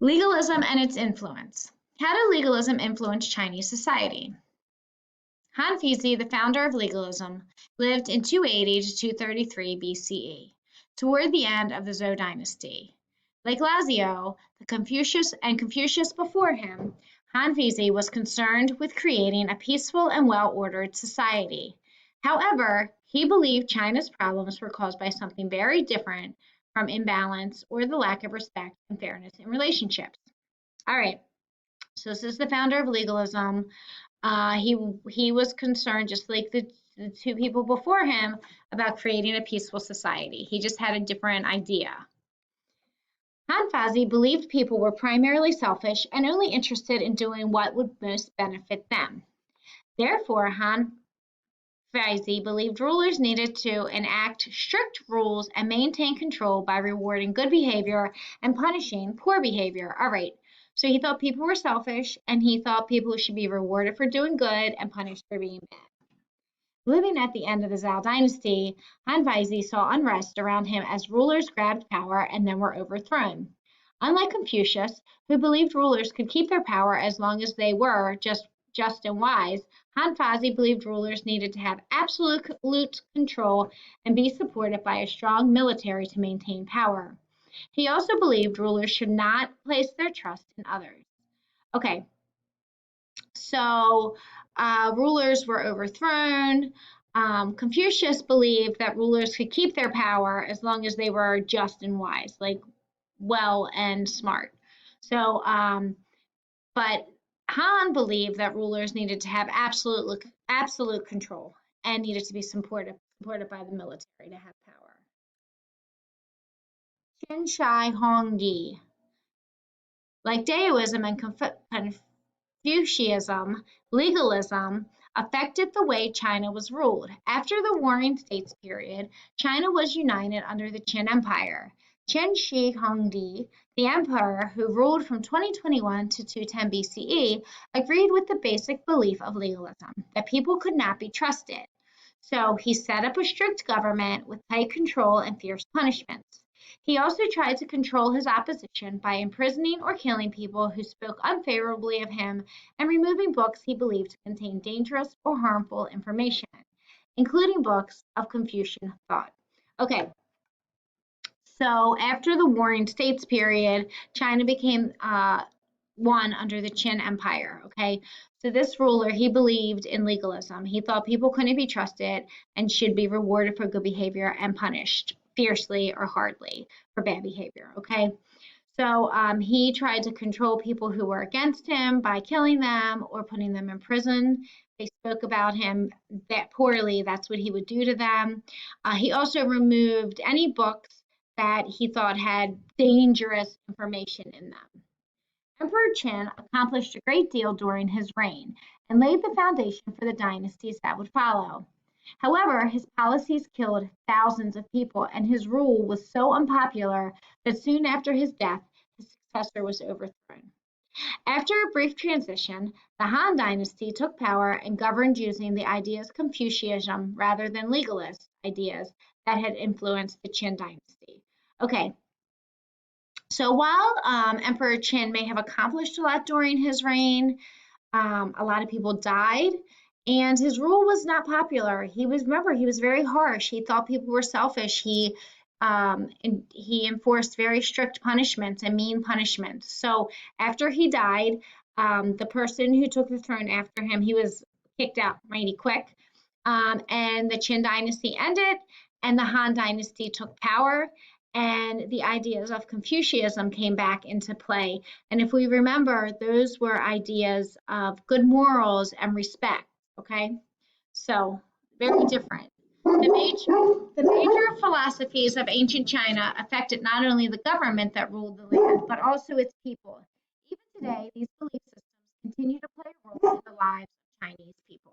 Legalism and its influence. How did legalism influence Chinese society? Han Feizi, the founder of legalism, lived in 280 to 233 BCE, toward the end of the Zhou dynasty. Like Lazio, the Confucius before him, Han Feizi was concerned with creating a peaceful and well-ordered society. However, he believed China's problems were caused by something very different from imbalance or the lack of respect and fairness in relationships. All right, so this is the founder of legalism. He was concerned, just like the two people before him, about creating a peaceful society. He just had a different idea. Han Feizi believed people were primarily selfish and only interested in doing what would most benefit them. Therefore, Han Feizi believed rulers needed to enact strict rules and maintain control by rewarding good behavior and punishing poor behavior. All right, so he thought people were selfish, and he thought people should be rewarded for doing good and punished for being bad. Living at the end of the Zhou dynasty, Han Feizi saw unrest around him as rulers grabbed power and then were overthrown. Unlike Confucius, who believed rulers could keep their power as long as they were just and wise, Han Feizi believed rulers needed to have absolute control and be supported by a strong military to maintain power. He also believed rulers should not place their trust in others. Okay, so rulers were overthrown. Confucius believed that rulers could keep their power as long as they were just and wise, like well and smart. So, but Han believed that rulers needed to have absolute control and needed to be supported by the military to have power. Qin Shi Hongdi. Like Daoism and Confucianism, legalism affected the way China was ruled. After the Warring States period, China was united under the Qin Empire. Qin Shi Huangdi, the emperor who ruled from 2021 to 210 BCE, agreed with the basic belief of legalism, that people could not be trusted. So he set up a strict government with tight control and fierce punishments. He also tried to control his opposition by imprisoning or killing people who spoke unfavorably of him and removing books he believed to contain dangerous or harmful information, including books of Confucian thought. Okay, so after the Warring States period, China became one under the Qin Empire, okay? So this ruler, he believed in legalism. He thought people couldn't be trusted and should be rewarded for good behavior and punished fiercely or hardly for bad behavior, okay? So he tried to control people who were against him by killing them or putting them in prison. They spoke about him that poorly. That's what he would do to them. He also removed any books that he thought had dangerous information in them. Emperor Qin accomplished a great deal during his reign and laid the foundation for the dynasties that would follow. However, his policies killed thousands of people, and his rule was so unpopular that soon after his death, his successor was overthrown. After a brief transition, the Han Dynasty took power and governed using the ideas of Confucianism rather than legalist ideas that had influenced the Qin Dynasty. Okay, so while Emperor Qin may have accomplished a lot during his reign, a lot of people died, and his rule was not popular. He was very harsh. He thought people were selfish. He enforced very strict punishments and mean punishments. So after he died, the person who took the throne after him, he was kicked out mighty quick, and the Qin Dynasty ended, and the Han Dynasty took power, and the ideas of Confucianism came back into play. And if we remember, those were ideas of good morals and respect, okay? So very different. The major philosophies of ancient China affected not only the government that ruled the land, but also its people. Even today, these belief systems continue to play a role in the lives of Chinese people.